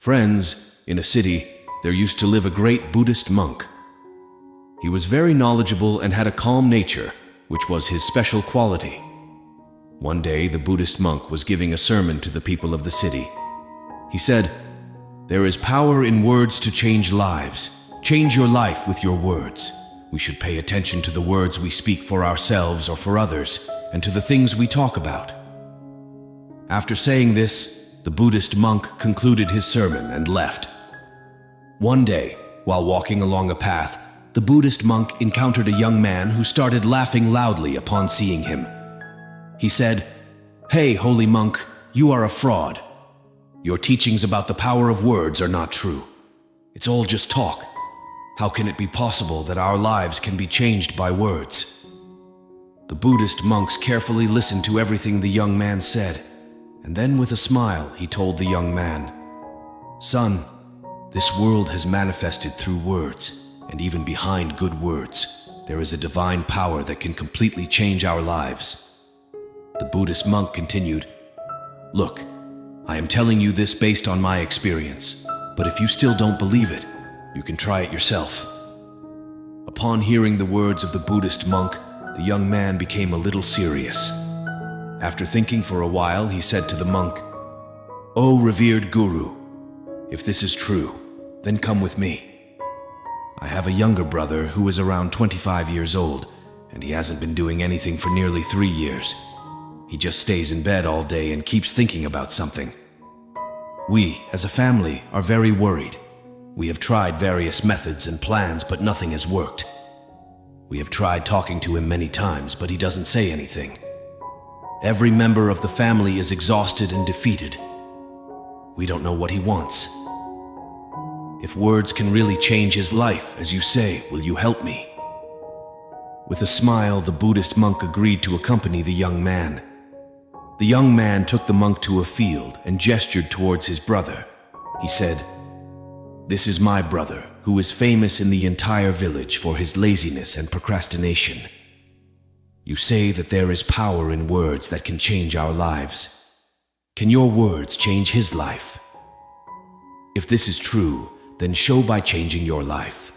Friends, in a city, there used to live a great Buddhist monk. He was very knowledgeable and had a calm nature, which was his special quality. One day, the Buddhist monk was giving a sermon to the people of the city. He said, "There is power in words to change lives. Change your life with your words. We should pay attention to the words we speak for ourselves or for others, and to the things we talk about." After saying this, the Buddhist monk concluded his sermon and left. One day, while walking along a path, the Buddhist monk encountered a young man who started laughing loudly upon seeing him. He said, "Hey, holy monk, you are a fraud. Your teachings about the power of words are not true. It's all just talk. How can it be possible that our lives can be changed by words?" The Buddhist monks carefully listened to everything the young man said, and then with a smile he told the young man, "Son, this world has manifested through words, and even behind good words, there is a divine power that can completely change our lives." The Buddhist monk continued, "Look, I am telling you this based on my experience, but if you still don't believe it, you can try it yourself." Upon hearing the words of the Buddhist monk, the young man became a little serious. After thinking for a while, he said to the monk, "O revered Guru, if this is true, then come with me. I have a younger brother who is around 25 years old, and he hasn't been doing anything for nearly 3 years. He just stays in bed all day and keeps thinking about something. We, as a family, are very worried. We have tried various methods and plans, but nothing has worked. We have tried talking to him many times, but he doesn't say anything. Every member of the family is exhausted and defeated. We don't know what he wants. If words can really change his life, as you say, will you help me?" With a smile, the Buddhist monk agreed to accompany the young man. The young man took the monk to a field and gestured towards his brother. He said, "This is my brother, who is famous in the entire village for his laziness and procrastination. You say that there is power in words that can change our lives. Can your words change his life? If this is true, then show by changing your life."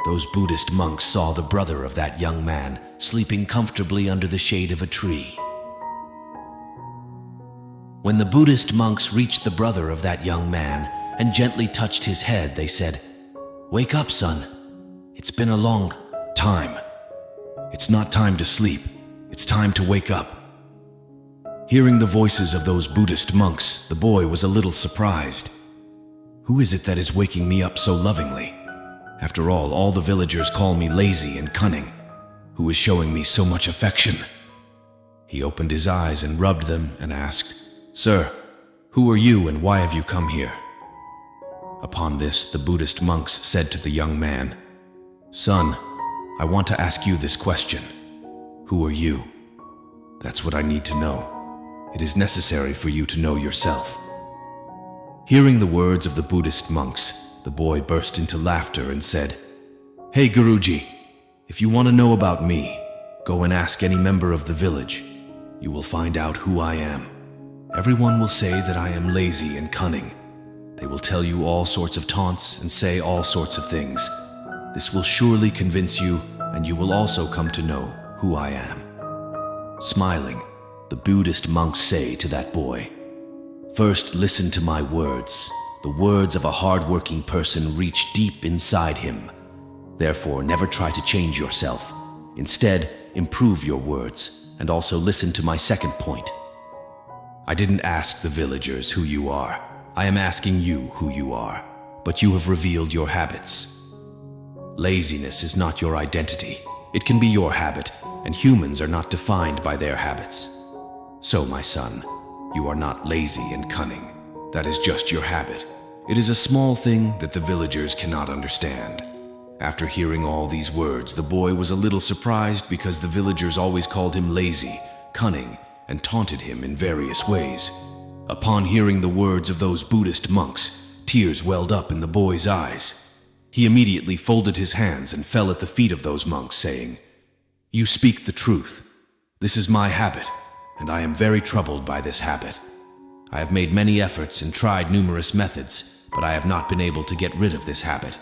Those Buddhist monks saw the brother of that young man sleeping comfortably under the shade of a tree. When the Buddhist monks reached the brother of that young man and gently touched his head, they said, "Wake up, son. It's been a long time. It's not time to sleep. It's time to wake up." Hearing the voices of those Buddhist monks, the boy was a little surprised. "Who is it that is waking me up so lovingly? After all the villagers call me lazy and cunning. Who is showing me so much affection?" He opened his eyes and rubbed them and asked, "Sir, who are you and why have you come here?" Upon this, the Buddhist monks said to the young man, "Son, I want to ask you this question. Who are you? That's what I need to know. It is necessary for you to know yourself." Hearing the words of the Buddhist monks, the boy burst into laughter and said, "Hey Guruji, if you want to know about me, go and ask any member of the village. You will find out who I am. Everyone will say that I am lazy and cunning. They will tell you all sorts of taunts and say all sorts of things. This will surely convince you, and you will also come to know who I am." Smiling, the Buddhist monks say to that boy, "First listen to my words. The words of a hard-working person reach deep inside him. Therefore, never try to change yourself. Instead, improve your words, and also listen to my second point. I didn't ask the villagers who you are. I am asking you who you are, but you have revealed your habits. Laziness is not your identity. It can be your habit, and humans are not defined by their habits. So, my son, you are not lazy and cunning. That is just your habit. It is a small thing that the villagers cannot understand." After hearing all these words, the boy was a little surprised because the villagers always called him lazy, cunning, and taunted him in various ways. Upon hearing the words of those Buddhist monks, tears welled up in the boy's eyes. He immediately folded his hands and fell at the feet of those monks, saying, "You speak the truth. This is my habit, and I am very troubled by this habit. I have made many efforts and tried numerous methods, but I have not been able to get rid of this habit.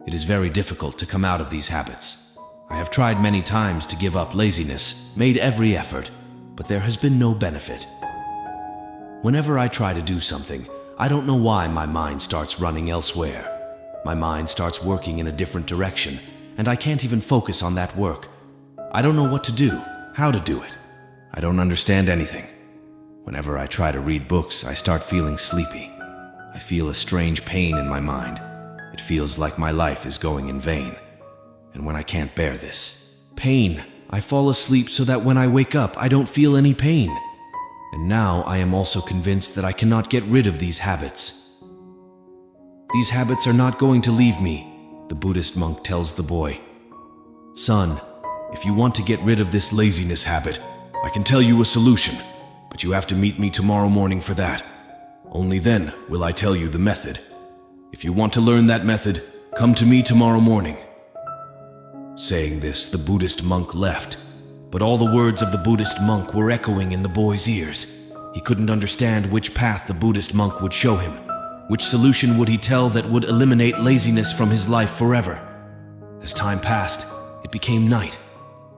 It is very difficult to come out of these habits. I have tried many times to give up laziness, made every effort, but there has been no benefit. Whenever I try to do something, I don't know why my mind starts running elsewhere. My mind starts working in a different direction, and I can't even focus on that work. I don't know what to do, how to do it. I don't understand anything. Whenever I try to read books, I start feeling sleepy. I feel a strange pain in my mind. It feels like my life is going in vain. And when I can't bear this pain, I fall asleep so that when I wake up, I don't feel any pain. And now I am also convinced that I cannot get rid of these habits. These habits are not going to leave me, the Buddhist monk tells the boy. Son, if you want to get rid of this laziness habit, I can tell you a solution, but you have to meet me tomorrow morning for that. Only then will I tell you the method. If you want to learn that method, come to me tomorrow morning. Saying this, the Buddhist monk left, but all the words of the Buddhist monk were echoing in the boy's ears. He couldn't understand which path the Buddhist monk would show him. Which solution would he tell that would eliminate laziness from his life forever? As time passed, it became night.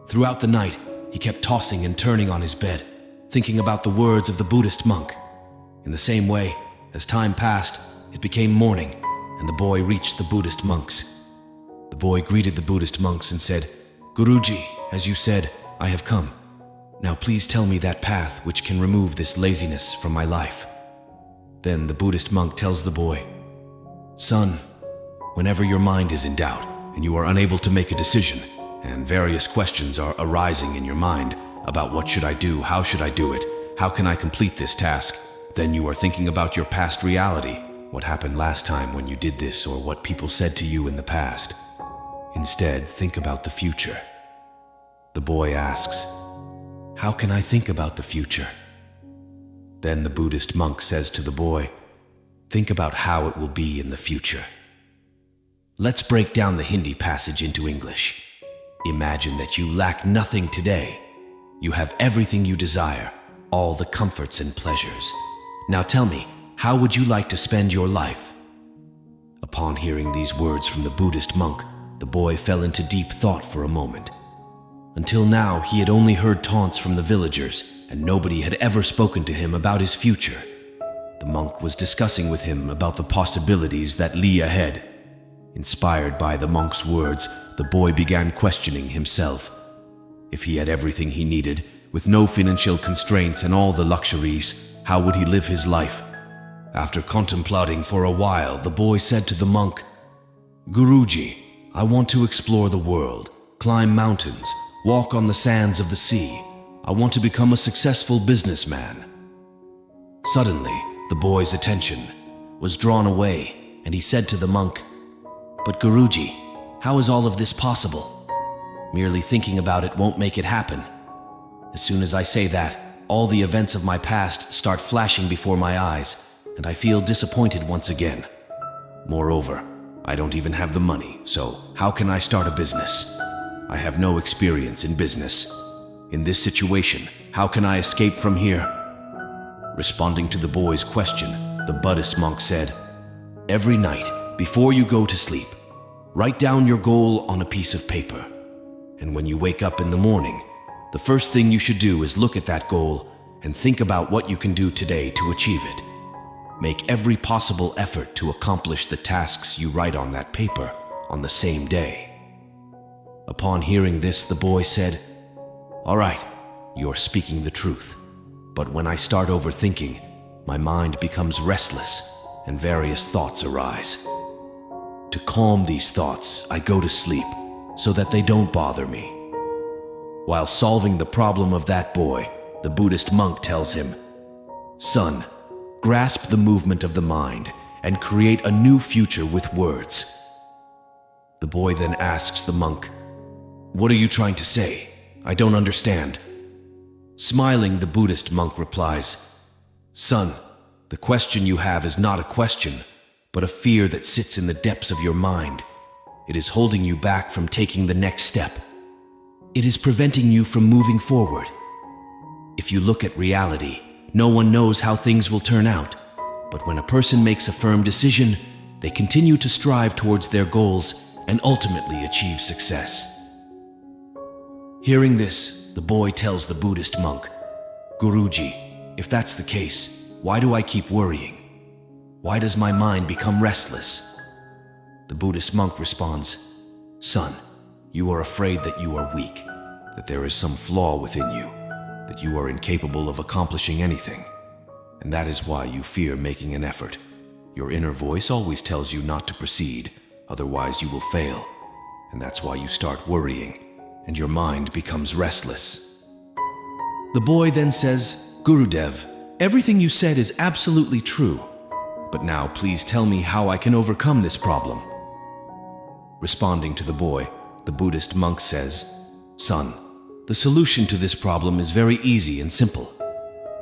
Throughout the night, he kept tossing and turning on his bed, thinking about the words of the Buddhist monk. In the same way, as time passed, it became morning, and the boy reached the Buddhist monks. The boy greeted the Buddhist monks and said, "Guruji, as you said, I have come. Now please tell me that path which can remove this laziness from my life." Then the Buddhist monk tells the boy, "Son, whenever your mind is in doubt and you are unable to make a decision, and various questions are arising in your mind about what should I do, how should I do it, how can I complete this task, then you are thinking about your past reality, what happened last time when you did this or what people said to you in the past. Instead, think about the future." The boy asks, "How can I think about the future?" Then the Buddhist monk says to the boy, "Think about how it will be in the future." Let's break down the Hindi passage into English. Imagine that you lack nothing today. You have everything you desire, all the comforts and pleasures. Now tell me, how would you like to spend your life? Upon hearing these words from the Buddhist monk, the boy fell into deep thought for a moment. Until now, he had only heard taunts from the villagers, and nobody had ever spoken to him about his future. The monk was discussing with him about the possibilities that lay ahead. Inspired by the monk's words, the boy began questioning himself. If he had everything he needed, with no financial constraints and all the luxuries, how would he live his life? After contemplating for a while, the boy said to the monk, "Guruji, I want to explore the world, climb mountains, walk on the sands of the sea. I want to become a successful businessman." Suddenly, the boy's attention was drawn away, and he said to the monk, "But Guruji, how is all of this possible? Merely thinking about it won't make it happen. As soon as I say that, all the events of my past start flashing before my eyes, and I feel disappointed once again. Moreover, I don't even have the money, so how can I start a business? I have no experience in business. In this situation, how can I escape from here?" Responding to the boy's question, the Buddhist monk said, "Every night, before you go to sleep, write down your goal on a piece of paper. And when you wake up in the morning, the first thing you should do is look at that goal and think about what you can do today to achieve it. Make every possible effort to accomplish the tasks you write on that paper on the same day." Upon hearing this, the boy said, "All right, you're speaking the truth. But when I start overthinking, my mind becomes restless and various thoughts arise. To calm these thoughts, I go to sleep so that they don't bother me." While solving the problem of that boy, the Buddhist monk tells him, "Son, grasp the movement of the mind and create a new future with words." The boy then asks the monk, "What are you trying to say? I don't understand." Smiling, the Buddhist monk replies, "Son, the question you have is not a question, but a fear that sits in the depths of your mind. It is holding you back from taking the next step. It is preventing you from moving forward. If you look at reality, no one knows how things will turn out. But when a person makes a firm decision, they continue to strive towards their goals and ultimately achieve success. Hearing this, the boy tells the Buddhist monk, "Guruji, if that's the case, why do I keep worrying? Why does my mind become restless?" The Buddhist monk responds, "Son, you are afraid that you are weak, that there is some flaw within you, that you are incapable of accomplishing anything. And that is why you fear making an effort. Your inner voice always tells you not to proceed, otherwise you will fail. And that's why you start worrying, and your mind becomes restless." The boy then says, "Gurudev, everything you said is absolutely true. But now please tell me how I can overcome this problem." Responding to the boy, the Buddhist monk says, "Son, the solution to this problem is very easy and simple.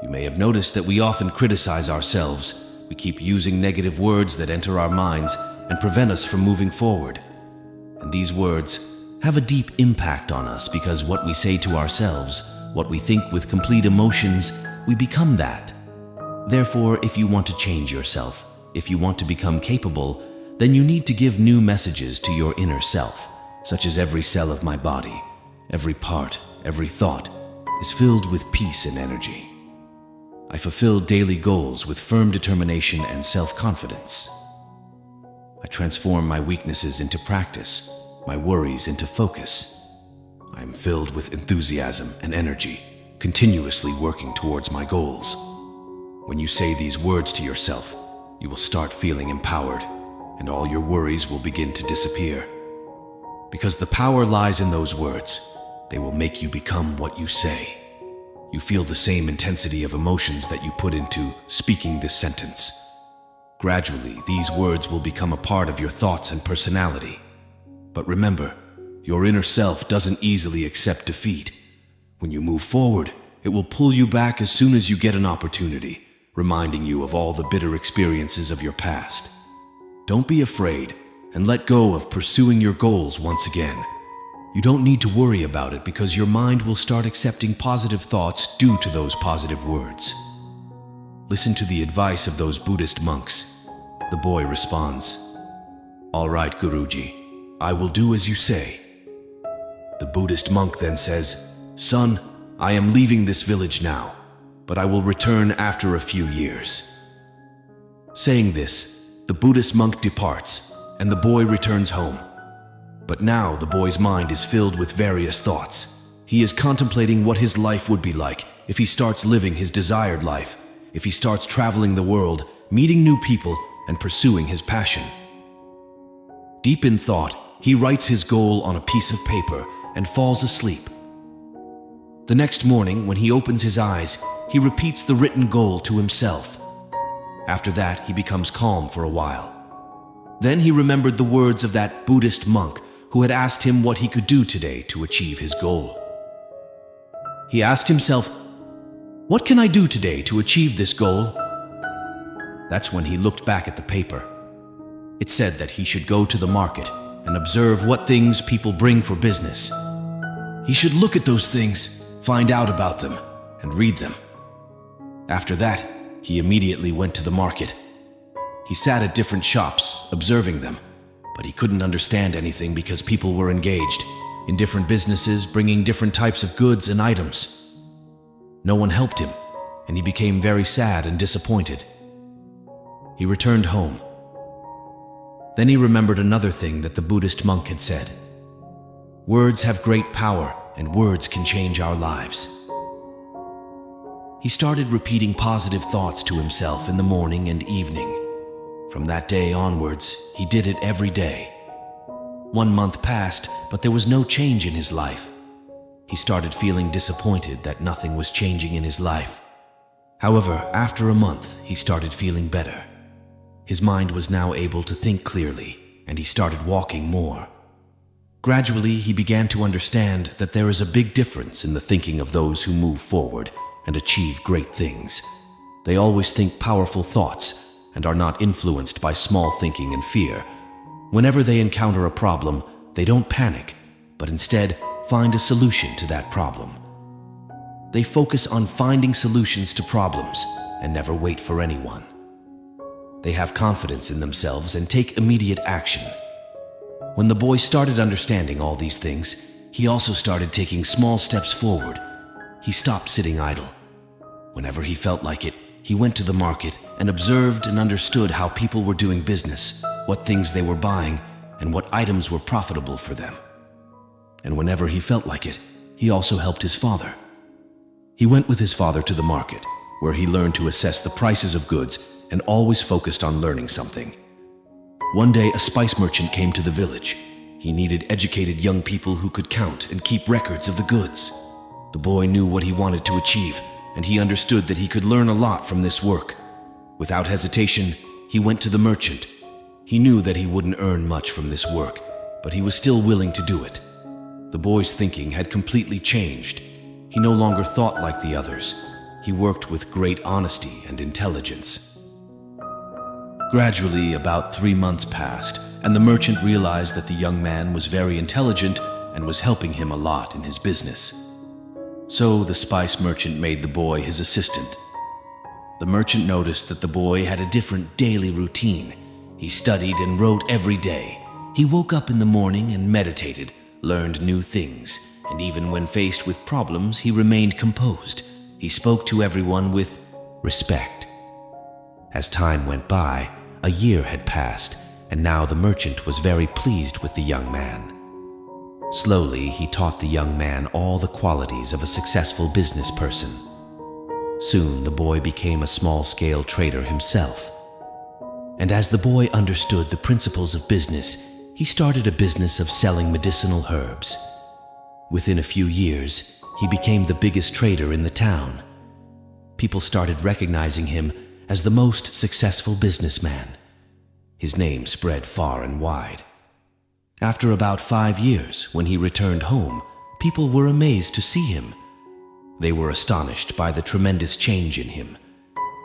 You may have noticed that we often criticize ourselves. We keep using negative words that enter our minds and prevent us from moving forward. And these words have a deep impact on us because what we say to ourselves, what we think with complete emotions, we become that. Therefore, if you want to change yourself, if you want to become capable, then you need to give new messages to your inner self, such as every cell of my body, every part, every thought is filled with peace and energy. I fulfill daily goals with firm determination and self-confidence. I transform my weaknesses into practice, my worries into focus. I am filled with enthusiasm and energy, continuously working towards my goals." When you say these words to yourself, you will start feeling empowered, and all your worries will begin to disappear. Because the power lies in those words, they will make you become what you say. You feel the same intensity of emotions that you put into speaking this sentence. Gradually, these words will become a part of your thoughts and personality. But remember, your inner self doesn't easily accept defeat. When you move forward, it will pull you back as soon as you get an opportunity, reminding you of all the bitter experiences of your past. Don't be afraid and let go of pursuing your goals once again. You don't need to worry about it because your mind will start accepting positive thoughts due to those positive words. Listen to the advice of those Buddhist monks. The boy responds, "All right, Guruji, I will do as you say." The Buddhist monk then says, "Son, I am leaving this village now, but I will return after a few years." Saying this, the Buddhist monk departs, and the boy returns home. But now the boy's mind is filled with various thoughts. He is contemplating what his life would be like if he starts living his desired life, if he starts traveling the world, meeting new people, and pursuing his passion. Deep in thought, he writes his goal on a piece of paper and falls asleep. The next morning, when he opens his eyes, he repeats the written goal to himself. After that, he becomes calm for a while. Then he remembered the words of that Buddhist monk who had asked him what he could do today to achieve his goal. He asked himself, "What can I do today to achieve this goal?" That's when he looked back at the paper. It said that he should go to the market and observe what things people bring for business. He should look at those things, find out about them, and read them. After that, he immediately went to the market. He sat at different shops, observing them, but he couldn't understand anything because people were engaged in different businesses, bringing different types of goods and items. No one helped him, and he became very sad and disappointed. He returned home. Then he remembered another thing that the Buddhist monk had said. Words have great power, and words can change our lives. He started repeating positive thoughts to himself in the morning and evening. From that day onwards, he did it every day. 1 month passed, but there was no change in his life. He started feeling disappointed that nothing was changing in his life. However, after a month, he started feeling better. His mind was now able to think clearly, and he started walking more. Gradually, he began to understand that there is a big difference in the thinking of those who move forward and achieve great things. They always think powerful thoughts and are not influenced by small thinking and fear. Whenever they encounter a problem, they don't panic, but instead find a solution to that problem. They focus on finding solutions to problems and never wait for anyone. They have confidence in themselves and take immediate action. When the boy started understanding all these things, he also started taking small steps forward. He stopped sitting idle. Whenever he felt like it, he went to the market and observed and understood how people were doing business, what things they were buying, and what items were profitable for them. And whenever he felt like it, he also helped his father. He went with his father to the market, where he learned to assess the prices of goods and always focused on learning something. One day, a spice merchant came to the village. He needed educated young people who could count and keep records of the goods. The boy knew what he wanted to achieve, and he understood that he could learn a lot from this work. Without hesitation, he went to the merchant. He knew that he wouldn't earn much from this work, but he was still willing to do it. The boy's thinking had completely changed. He no longer thought like the others. He worked with great honesty and intelligence. Gradually, about 3 months passed, and the merchant realized that the young man was very intelligent and was helping him a lot in his business. So the spice merchant made the boy his assistant. The merchant noticed that the boy had a different daily routine. He studied and wrote every day. He woke up in the morning and meditated, learned new things, and even when faced with problems, he remained composed. He spoke to everyone with respect. As time went by, a year had passed, and now the merchant was very pleased with the young man. Slowly, he taught the young man all the qualities of a successful business person. Soon, the boy became a small-scale trader himself. And as the boy understood the principles of business, he started a business of selling medicinal herbs. Within a few years, he became the biggest trader in the town. People started recognizing him as the most successful businessman. His name spread far and wide. After about 5 years, when he returned home, people were amazed to see him. They were astonished by the tremendous change in him.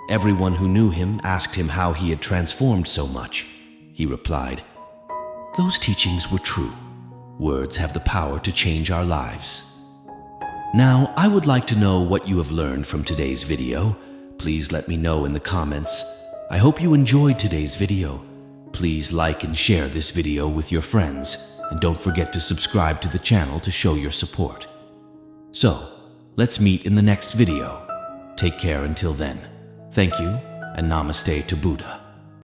Everyone who knew him asked him how he had transformed so much. He replied, "Those teachings were true. Words have the power to change our lives." Now, I would like to know what you have learned from today's video. Please let me know in the comments. I hope you enjoyed today's video. Please like and share this video with your friends, and don't forget to subscribe to the channel to show your support. So, let's meet in the next video. Take care until then. Thank you, and Namaste to Buddha.